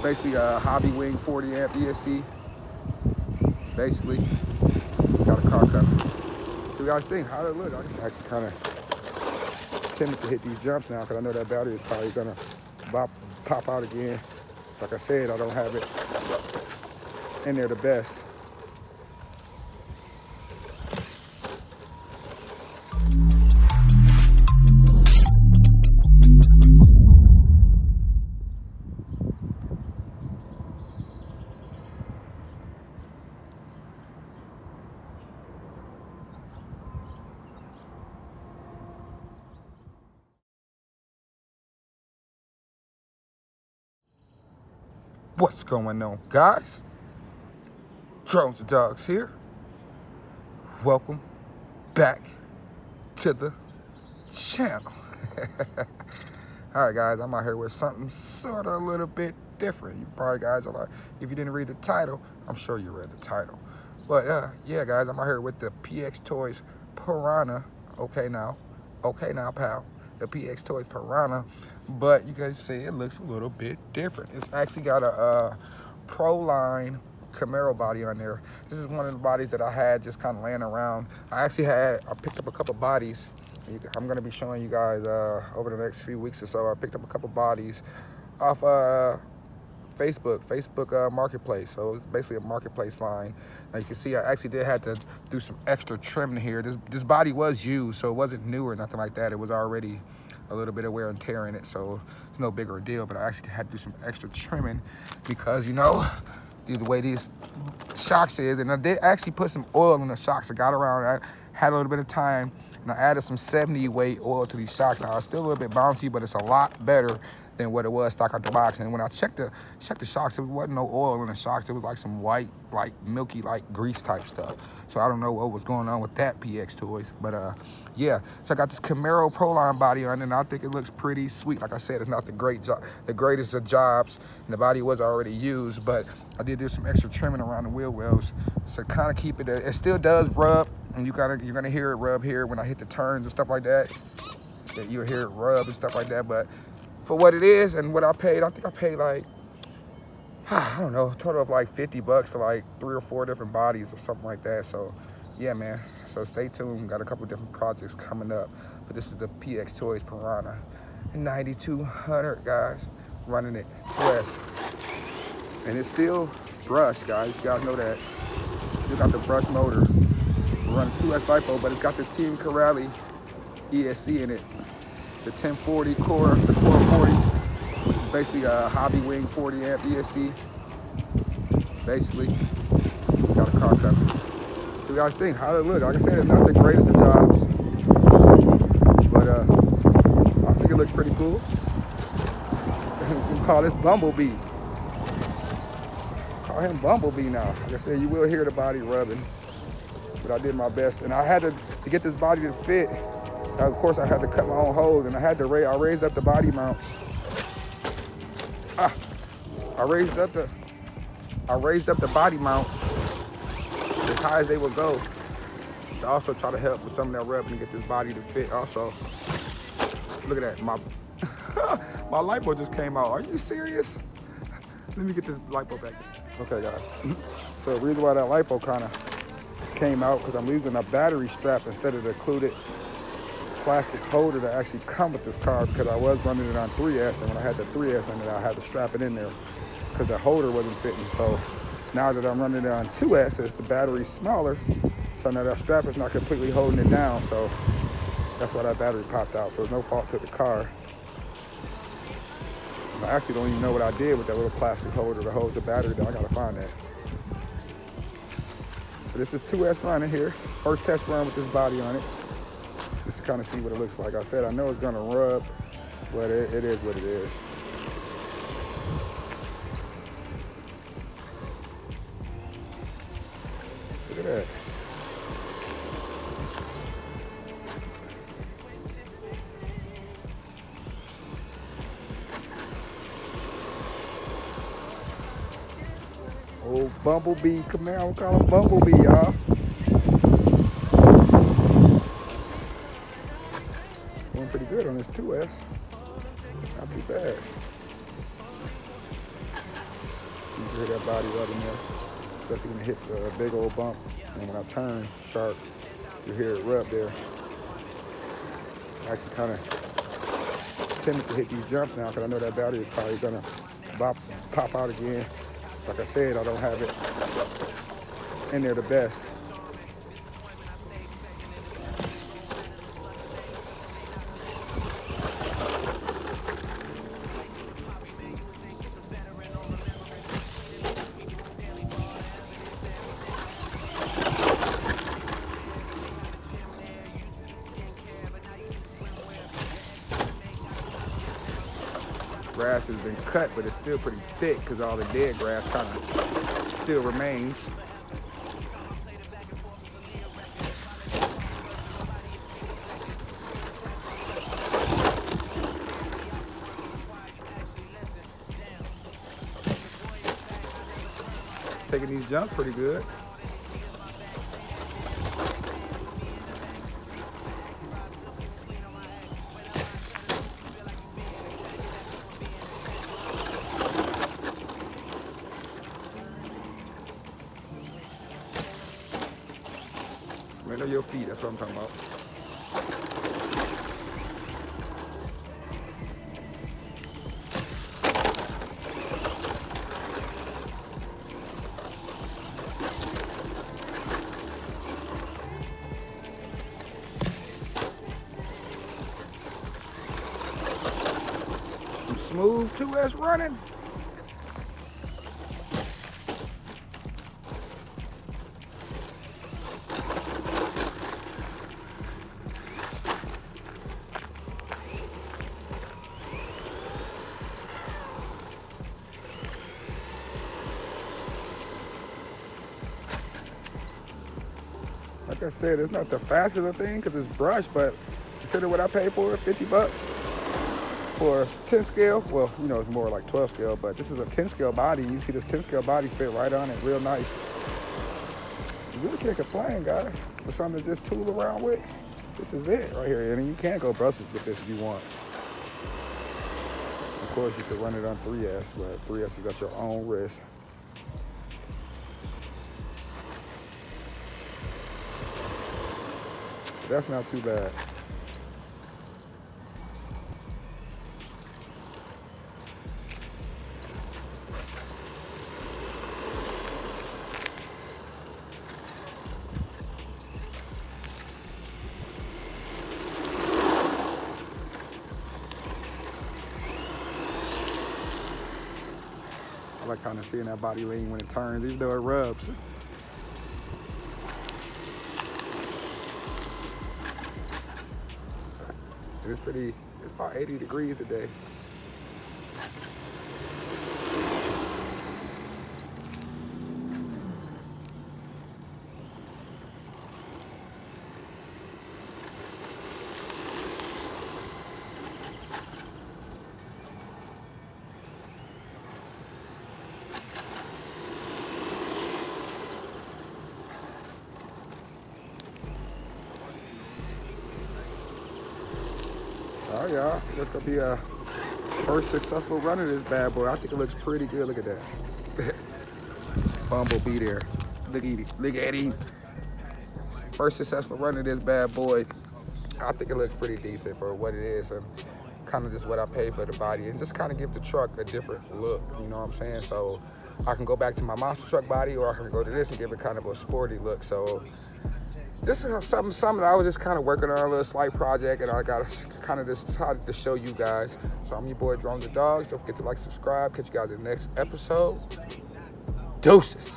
basically a hobby wing 40 amp ESC. Basically, got a car coming. So you guys think, how does it look? I'm actually kind of timid to hit these jumps now because I know that battery is probably gonna pop out again. Like I said, I don't have it in there the best. What's going on, guys? Drones and Dogs here. Welcome back to the channel. All right, guys, I'm out here with something sort of a little bit different. You probably guys are like, if you didn't read the title, I'm sure you read the title. But yeah, guys, I'm out here with the PXTOYS Piranha. Okay now, pal. The PXTOYS Piranha. But you guys see it looks a little bit different. It's actually got a Proline Camaro body on there. This is one of the bodies that I had just kind of laying around. I picked up a couple bodies. I'm gonna be showing you guys over the next few weeks or so. I picked up a couple bodies off Facebook Marketplace. So it's basically a marketplace find. Now you can see I actually did have to do some extra trimming here. This body was used, so it wasn't new or nothing like that. It was already a little bit of wear and tear in it, so it's no bigger a deal. But I actually had to do some extra trimming because, you know, the way these shocks is, and I did actually put some oil in the shocks. I got around, I had a little bit of time, and I added some 70 weight oil to these shocks. Now it's still a little bit bouncy, but it's a lot better than what it was stock out the box. And when I checked the shocks, there wasn't no oil in the shocks. It was like some white, like milky, like grease type stuff. So I don't know what was going on with that PXTOYS, but yeah. So I got this Camaro Proline body on it, and I think it looks pretty sweet. Like I said, it's not the greatest of jobs, and the body was already used, but I did do some extra trimming around the wheel wells, so kind of keep it. It still does rub, and you're gonna hear it rub here when I hit the turns and stuff like that. You'll hear it rub and stuff like that, but for what it is and what I paid, I think I paid like, I don't know, a total of like 50 bucks for like 3 or 4 different bodies or something like that. So yeah, man, so stay tuned. Got a couple different projects coming up, but this is the PXTOYS Piranha 9200, guys, running it 2S, and it's still brushed, guys. You guys know that. Still got the brush motor. We're running 2S LiPo, but it's got the Team Corrali ESC in it. The 1040 core, the core 40, which is basically a hobby wing 40 amp ESC. Basically, got a car coming. So you guys think, how does it look? Like I said, it's not the greatest of jobs, but I think it looks pretty cool. We can call this Bumblebee. Call him Bumblebee now. Like I said, you will hear the body rubbing, but I did my best, and I had to get this body to fit. Of course, I had to cut my own holes, and I raised up the body mounts. I raised up the body mounts as high as they would go, to also try to help with some of that rubbing and get this body to fit. Also, look at that, my my LiPo just came out. Are you serious? Let me get this LiPo back. Okay, guys. So the reason why that LiPo kind of came out, because I'm using a battery strap instead of the included plastic holder that actually come with this car, because I was running it on 3S, and when I had the 3S in it, I had to strap it in there because the holder wasn't fitting. So now that I'm running it on 2S, the battery's smaller, so now that strap is not completely holding it down, so that's why that battery popped out. So it's no fault to the car. And I actually don't even know what I did with that little plastic holder to hold the battery down. I gotta find that. So this is 2S running here. First test run with this body on it, just to kind of see what it looks like. I said I know it's gonna rub, but it is what it is. Look at that. Old Bumblebee Camaro, call him Bumblebee, y'all. Going pretty good on this 2S. Not too bad. hear that body rubbing there, especially when it hits a big old bump. And when I turn sharp, you hear it rub there. I actually kind of timid to hit these jumps now because I know that battery is probably gonna pop out again. Like I said, I don't have it in there the best. Grass has been cut, but it's still pretty thick because all the dead grass kind of still remains. Taking these jumps pretty good. Right on your feet, that's what I'm talking about. Some smooth 2S running. Like I said, it's not the fastest of thing because it's brushed, but consider what I paid for it, 50 bucks for 10 scale. Well, you know, it's more like 12 scale, but this is a 10 scale body. You see this 10 scale body fit right on it, real nice. You really can't complain, guys. For something to just tool around with, this is it right here. And you can go brushless with this if you want. Of course, you could run it on 3S, but 3S has got your own wrist. That's not too bad. I like kind of seeing that body lean when it turns, even though it rubs. It's about 80 degrees today. Oh yeah, that's gonna be a first successful run of this bad boy. I think it looks pretty good. Look at that. Bumblebee there. Look at him. First successful run of this bad boy. I think it looks pretty decent for what it is and kind of just what I paid for the body and just kind of give the truck a different look, you know what I'm saying? So I can go back to my monster truck body or I can go to this and give it kind of a sporty look. So this is something I was just kind of working on, a little slight project, and I got kind of decided to show you guys. So I'm your boy, Drone the Dogs. Don't forget to like, subscribe. Catch you guys in the next episode. Deuces.